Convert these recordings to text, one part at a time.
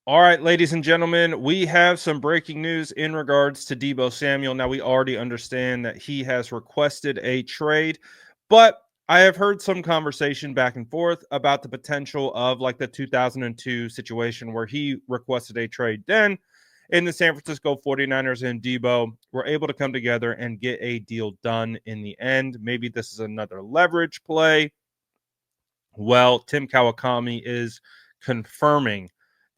All right, ladies and gentlemen, we have some breaking news in regards to Deebo Samuel. Now, we already understand that he has requested a trade, but I have heard some conversation back and forth about the potential of like the 2002 situation where he requested a trade. Then, in the San Francisco 49ers and Deebo were able to come together and get a deal done in the end. Maybe this is another leverage play. Well, Tim Kawakami is confirming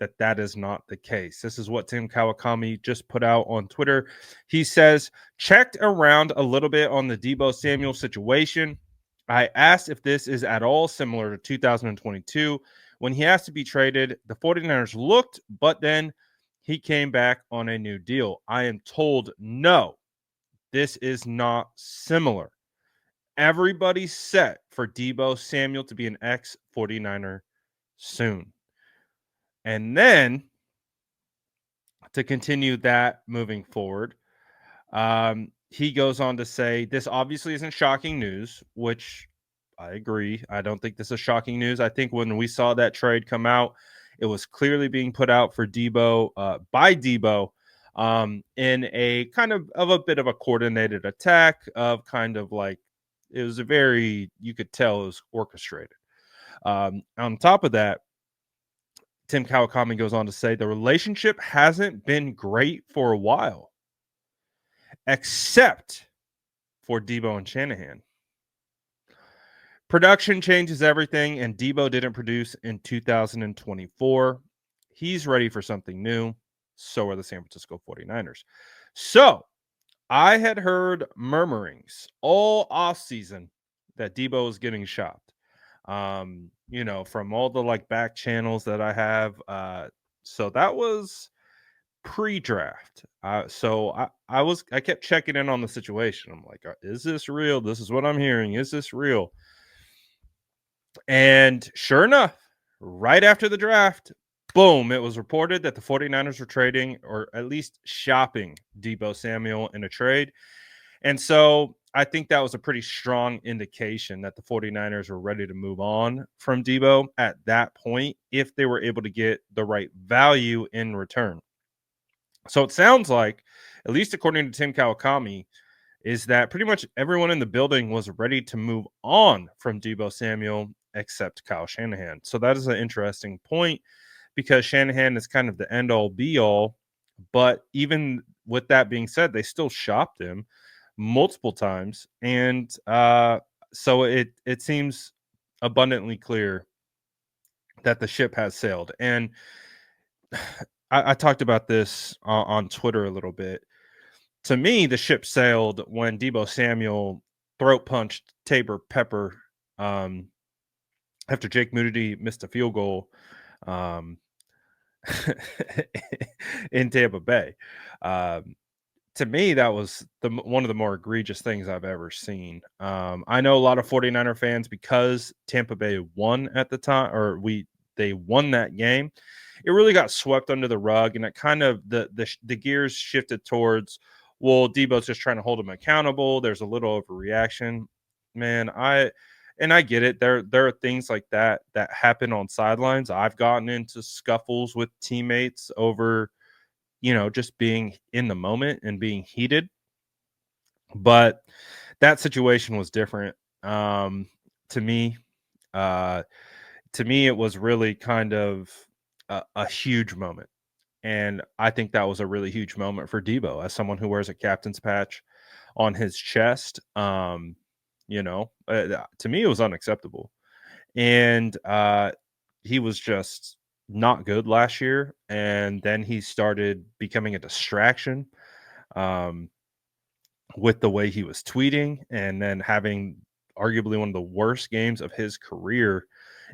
that that is not the case. This is what Tim Kawakami just put out on Twitter. He says, checked around a little bit on the Deebo Samuel situation. I asked if this is at all similar to 2022 when he has to be traded. The 49ers looked, but then he came back on a new deal. I am told no, this is not similar. Everybody's set for Deebo Samuel to be an ex 49er soon. And then to continue that moving forward, he goes on to say, this obviously isn't shocking news, which I agree. I don't think this is shocking news. I think when we saw that trade come out, it was clearly being put out for Deebo by Deebo in a kind of a bit of a coordinated attack of kind of like it was a very you could tell it was orchestrated. On top of that, Tim Kawakami goes on to say the relationship hasn't been great for a while, except for Deebo and Shanahan. Production changes everything, and Deebo didn't produce in 2024. He's ready for something new. So are the San Francisco 49ers. So I had heard murmurings all offseason that Deebo was getting shopped. From all the like back channels that I have. So that was pre-draft. I kept checking in on the situation. I'm like, is this real? This is what I'm hearing. Is this real? And sure enough, right after the draft, boom, it was reported that the 49ers were trading or at least shopping Deebo Samuel in a trade. And so I think that was a pretty strong indication that the 49ers were ready to move on from Deebo at that point if they were able to get the right value in return. So it sounds like, at least according to Tim Kawakami, is that pretty much everyone in the building was ready to move on from Deebo Samuel except Kyle Shanahan. So that is an interesting point because Shanahan is kind of the end all be all. But even with that being said, they still shopped him multiple times. And so it seems abundantly clear that the ship has sailed. And I talked about this on Twitter a little bit. To me, the ship sailed when Deebo Samuel throat punched Tabor Pepper um, after Jake Moody missed a field goal um, in Tampa Bay. To me, that was one of the more egregious things I've ever seen. I know a lot of 49er fans because Tampa Bay won at the time, or they won that game. It really got swept under the rug, and it kind of the gears shifted towards, well, Debo's just trying to hold him accountable. There's a little overreaction, man. I get it. There are things like that happen on sidelines. I've gotten into scuffles with teammates over just being in the moment and being heated. But that situation was different. To me, uh, it was really kind of a huge moment. And I think that was a really huge moment for Deebo as someone who wears a captain's patch on his chest. To me, it was unacceptable. And he was just not good last year. And then he started becoming a distraction with the way he was tweeting and then having arguably one of the worst games of his career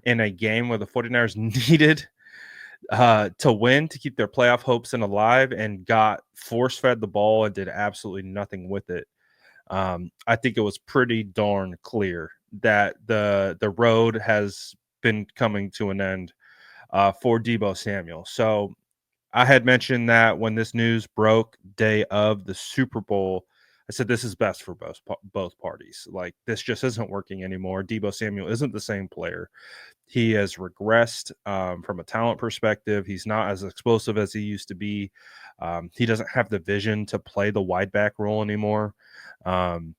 in a game where the 49ers needed to win to keep their playoff hopes in alive and got force fed the ball and did absolutely nothing with it. I think it was pretty darn clear that the road has been coming to an end for Deebo Samuel. So I had mentioned that when this news broke day of the Super Bowl, I said this is best for both parties. Like this just isn't working anymore. Deebo Samuel isn't the same player. He has regressed from a talent perspective. He's not as explosive as he used to be. He doesn't have the vision to play the wide back role anymore. Um,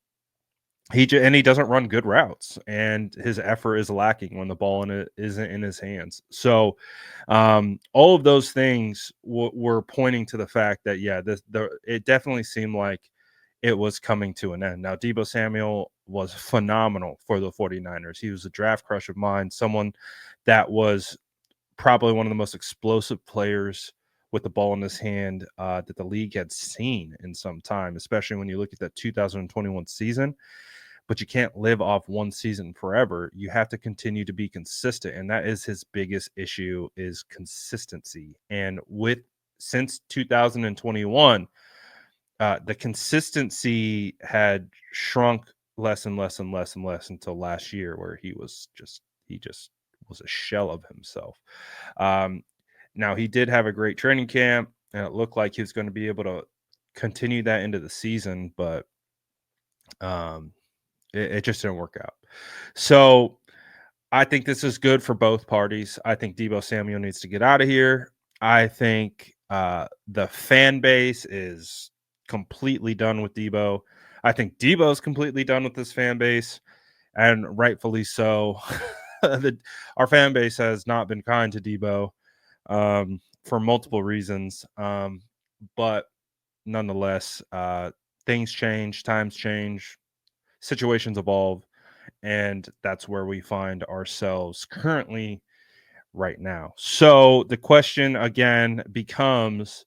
and he doesn't run good routes, and his effort is lacking when the ball isn't in his hands. So, all of those things were pointing to the fact that it definitely seemed like it was coming to an end. Now, Deebo Samuel was phenomenal for the 49ers. He was a draft crush of mine, someone that was probably one of the most explosive players with the ball in his hand that the league had seen in some time, especially when you look at that 2021 season. But you can't live off one season forever. You have to continue to be consistent, and that is his biggest issue, is consistency. And since 2021, the consistency had shrunk less and less and less and less until last year, where he just was a shell of himself. Um, Now, he did have a great training camp, and it looked like he was going to be able to continue that into the season, but um, it just didn't work out. So I think this is good for both parties. I think Deebo Samuel needs to get out of here. I think the fan base is completely done with Deebo. I think Debo's completely done with this fan base, and rightfully so. Our fan base has not been kind to Deebo for multiple reasons. But nonetheless, things change, times change, situations evolve, and that's where we find ourselves currently right now. So the question again becomes,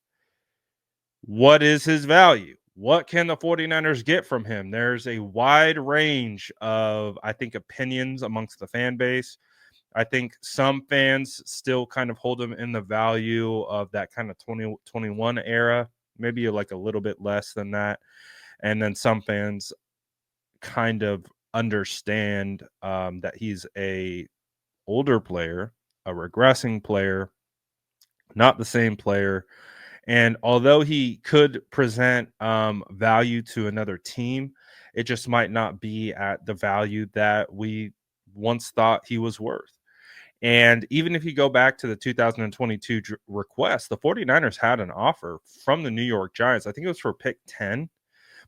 what is his value? What can the 49ers get from him? There's a wide range of, I think, opinions amongst the fan base. I think some fans still kind of hold him in the value of that kind of 2021 era, maybe like a little bit less than that. And then some fans kind of understand that he's a older player, a regressing player, not the same player. And although he could present value to another team, it just might not be at the value that we once thought he was worth. And even if you go back to the 2022 request, the 49ers had an offer from the New York Giants. I think it was for pick 10,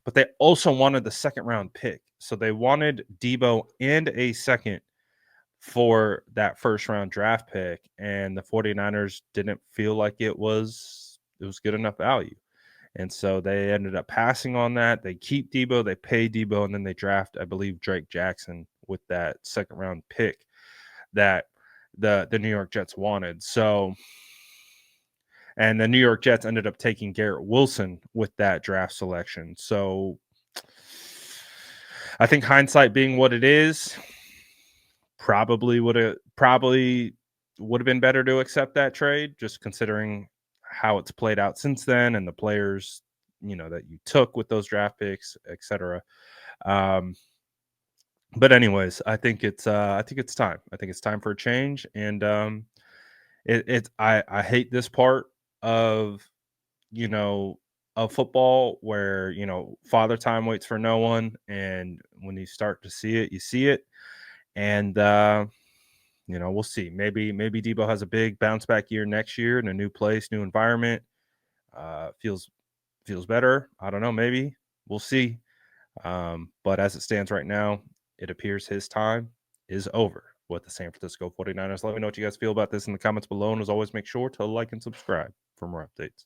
but they also wanted the second round pick. So they wanted Deebo and a second for that first round draft pick, and the 49ers didn't feel like it was good enough value. And so they ended up passing on that. They keep Deebo, they pay Deebo, and then they draft, I believe, Drake Jackson with that second round pick that the New York Jets wanted. So, and the New York Jets ended up taking Garrett Wilson with that draft selection. So I think hindsight being what it is, probably would have been better to accept that trade, just considering how it's played out since then and the players that you took with those draft picks, etc. Um, but anyways, I think it's time. I think it's time for a change, and I hate this part of you know of football where father time waits for no one, and when you start to see it, you see it, and we'll see. Maybe Debo has a big bounce back year next year in a new place, new environment. Feels better. I don't know. Maybe we'll see. But as it stands right now, it appears his time is over with the San Francisco 49ers. Let me know what you guys feel about this in the comments below. And as always, make sure to like and subscribe for more updates.